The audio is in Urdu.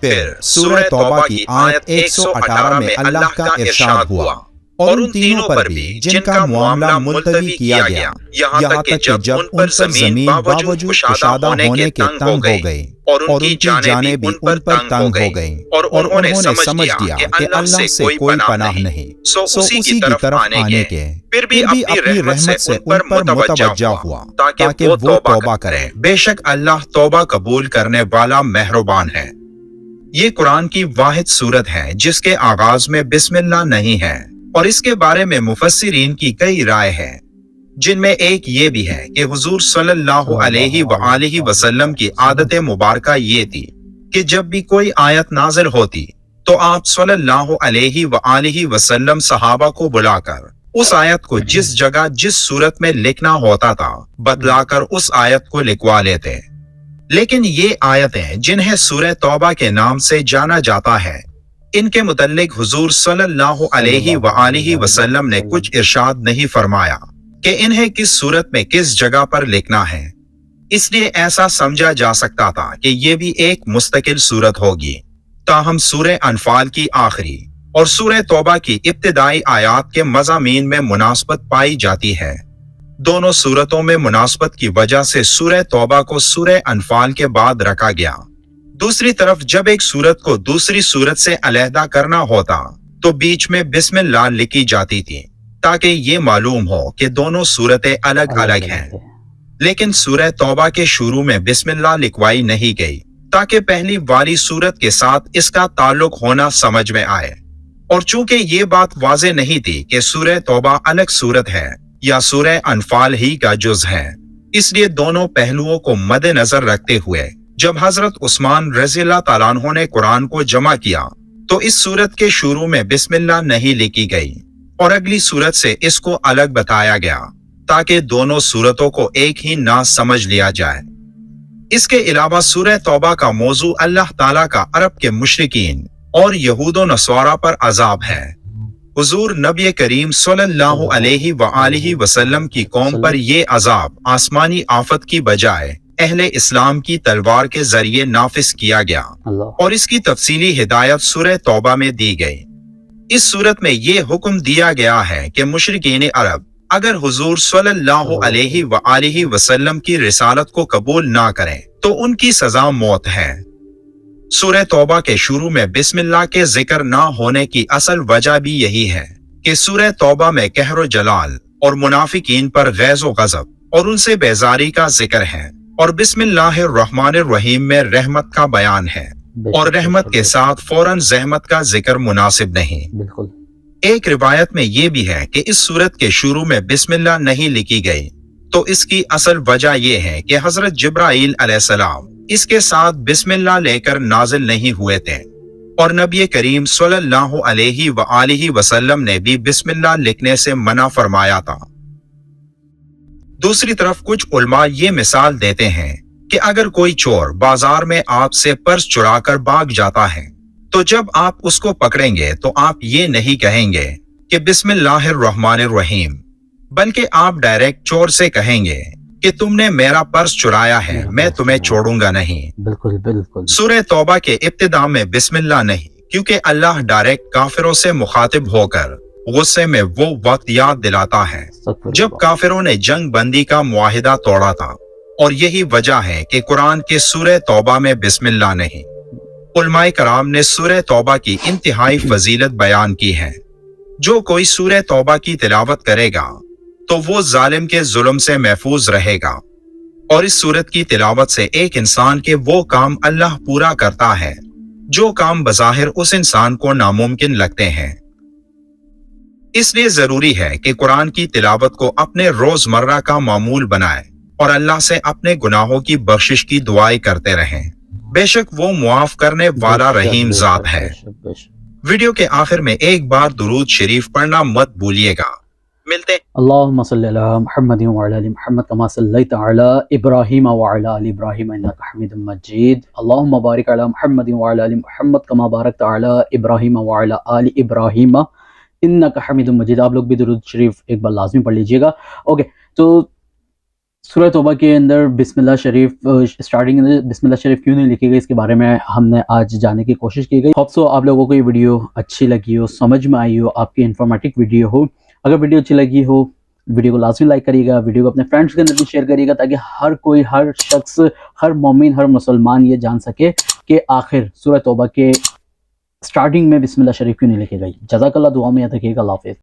پھر سورہ توبہ کی آیت 118 میں اللہ کا ارشاد ہوا اور ان تینوں پر بھی جن کا معاملہ ملتوی کیا گیا یہاں تک کہ جب ان پر زمین باوجود کشادہ ہونے کے تنگ ہو گئی اور ان کی جانیں بھی ان پر تنگ ہو گئیں اور انہوں نے سمجھ لیا کہ اللہ سے کوئی پناہ نہیں سو اسی کی طرف آنے کے پھر بھی اپنی رحمت سے ان پر متوجہ ہوا تاکہ وہ توبہ کریں بے شک اللہ توبہ قبول کرنے والا مہربان ہے۔ یہ قرآن کی واحد صورت ہے جس کے آغاز میں بسم اللہ نہیں ہے اور اس کے بارے میں مفسرین کی کئی رائے ہیں، جن میں ایک یہ بھی ہے کہ حضور صلی اللہ علیہ وآلہ وسلم کی عادت مبارکہ یہ تھی کہ جب بھی کوئی آیت نازل ہوتی تو آپ صلی اللہ علیہ وآلہ وسلم صحابہ کو بلا کر اس آیت کو جس جگہ جس صورت میں لکھنا ہوتا تھا بدلا کر اس آیت کو لکھوا لیتے۔ لیکن یہ آیتیں جنہیں سورہ توبہ کے نام سے جانا جاتا ہے، ان کے متعلق حضور صلی اللہ علیہ وآلہ وسلم نے کچھ ارشاد نہیں فرمایا کہ انہیں کس صورت میں کس جگہ پر لکھنا ہے، اس لیے ایسا سمجھا جا سکتا تھا کہ یہ بھی ایک مستقل صورت ہوگی۔ تاہم سورہ انفال کی آخری اور سورہ توبہ کی ابتدائی آیات کے مضامین میں مناسبت پائی جاتی ہے۔ دونوں صورتوں میں مناسبت کی وجہ سے سورہ توبہ کو سورہ انفال کے بعد رکھا گیا۔ دوسری طرف جب ایک صورت کو دوسری صورت سے علیحدہ کرنا ہوتا تو بیچ میں بسم اللہ لکھی جاتی تھی تاکہ یہ معلوم ہو کہ دونوں صورتیں الگ الگ ہیں، لیکن سورہ توبہ کے شروع میں بسم اللہ لکھوائی نہیں گئی تاکہ پہلی والی صورت کے ساتھ اس کا تعلق ہونا سمجھ میں آئے، اور چونکہ یہ بات واضح نہیں تھی کہ سورہ توبہ الگ صورت ہے یا سورہ انفال ہی کا جز ہے، اس لیے دونوں پہلوؤں کو مد نظر رکھتے ہوئے جب حضرت عثمان رضی اللہ تعالیٰ عنہ نے قرآن کو جمع کیا تو اس صورت کے شروع میں بسم اللہ نہیں لکھی گئی اور اگلی صورت سے اس کو الگ بتایا گیا تاکہ دونوں صورتوں کو ایک ہی نہ سمجھ لیا جائے۔ اس کے علاوہ سورہ توبہ کا موضوع اللہ تعالیٰ کا عرب کے مشرکین اور یہود و نصارہ پر عذاب ہے۔ حضور نبی کریم صلی اللہ علیہ وآلہ وسلم کی قوم پر یہ عذاب آسمانی آفت کی بجائے اہل اسلام کی تلوار کے ذریعے نافذ کیا گیا اور اس کی تفصیلی ہدایت سورہ توبہ میں دی گئی۔ اس صورت میں یہ حکم دیا گیا ہے کہ مشرکین عرب اگر حضور صلی اللہ علیہ وآلہ وسلم کی رسالت کو قبول نہ کریں تو ان کی سزا موت ہے۔ سورہ توبہ کے شروع میں بسم اللہ کے ذکر نہ ہونے کی اصل وجہ بھی یہی ہے کہ سورہ توبہ میں قہر و جلال اور منافقین پر غیظ و غضب اور ان سے بیزاری کا ذکر ہے، اور بسم اللہ الرحمن الرحیم میں رحمت کا بیان ہے، اور رحمت کے ساتھ فوراً زحمت کا ذکر مناسب نہیں۔ بالکل۔ ایک روایت میں یہ بھی ہے کہ اس سورت کے شروع میں بسم اللہ نہیں لکھی گئی، تو اس کی اصل وجہ یہ ہے کہ حضرت جبرائیل علیہ السلام اس کے ساتھ بسم اللہ لے کر نازل نہیں ہوئے تھے، اور نبی کریم صلی اللہ علیہ وآلہ وسلم نے بھی بسم اللہ لکھنے سے منع فرمایا تھا۔ دوسری طرف کچھ علماء یہ مثال دیتے ہیں کہ اگر کوئی چور بازار میں آپ سے پرس چرا کر بھاگ جاتا ہے تو جب آپ اس کو پکڑیں گے تو آپ یہ نہیں کہیں گے کہ بسم اللہ الرحمن الرحیم، بلکہ آپ ڈائریکٹ چور سے کہیں گے کہ تم نے میرا پرس چرایا ہے، میں تمہیں چھوڑوں گا نہیں۔ بالکل بالکل۔ سورہ توبہ کے ابتدا میں بسم اللہ نہیں، کیونکہ اللہ ڈائریکٹ کافروں سے مخاطب ہو کر غصے میں وہ وقت یاد دلاتا ہے جب کافروں نے جنگ بندی کا معاہدہ توڑا تھا، اور یہی وجہ ہے کہ قرآن کے سورہ توبہ میں بسم اللہ نہیں۔ علماء کرام نے سورہ توبہ کی انتہائی فضیلت بیان کی ہے۔ جو کوئی سورہ توبہ کی تلاوت کرے گا تو وہ ظالم کے ظلم سے محفوظ رہے گا، اور اس سورت کی تلاوت سے ایک انسان کے وہ کام اللہ پورا کرتا ہے جو کام بظاہر اس انسان کو ناممکن لگتے ہیں۔ اس لیے ضروری ہے کہ قرآن کی تلاوت کو اپنے روزمرہ کا معمول بنائے اور اللہ سے اپنے گناہوں کی بخشش کی دعائیں کرتے رہیں، بے شک وہ معاف کرنے والا رحیم ذات ہے۔ ویڈیو کے آخر میں ایک بار درود شریف پڑھنا مت بھولیے گا۔ ملتے اللہم صلی علی محمد وعلی آل محمد کما صلیت علی ابراہیم وعلی آل ابراہیم انک حمید مجید، اللہم بارک علی محمد وعلی آل محمد کما بارکت علی ابراہیم وعلی آل ابراہیم انک حمید مجید۔ آپ لوگ بھی درود شریف ایک بار لازمی پڑھ لیجئے گا۔ اوکے، تو سورہ توبہ کے اندر بسم اللہ شریف سٹارٹنگ میں بسم اللہ شریف کیوں نہیں لکھی گئی، اس کے بارے میں ہم نے آج جاننے کی کوشش کی گئی. ہوپ سو آپ لوگوں کو یہ ویڈیو اچھی لگی ہو، سمجھ میں آئی ہو، آپ کی انفارمیٹک ویڈیو ہو. اگر ویڈیو اچھی لگی ہو ویڈیو کو لازمی لائک کریے گا، ویڈیو کو اپنے فرینڈس کے اندر بھی شیئر کریے گا، تاکہ ہر کوئی، ہر شخص، ہر مومن، ہر مسلمان یہ جان سکے کہ آخر سورہ توبہ کے سٹارٹنگ میں بسم اللہ شریف کیوں نہیں لکھی گئی. جزاک اللہ، دعا میں یاد رکھیے گا. اللہ حافظ.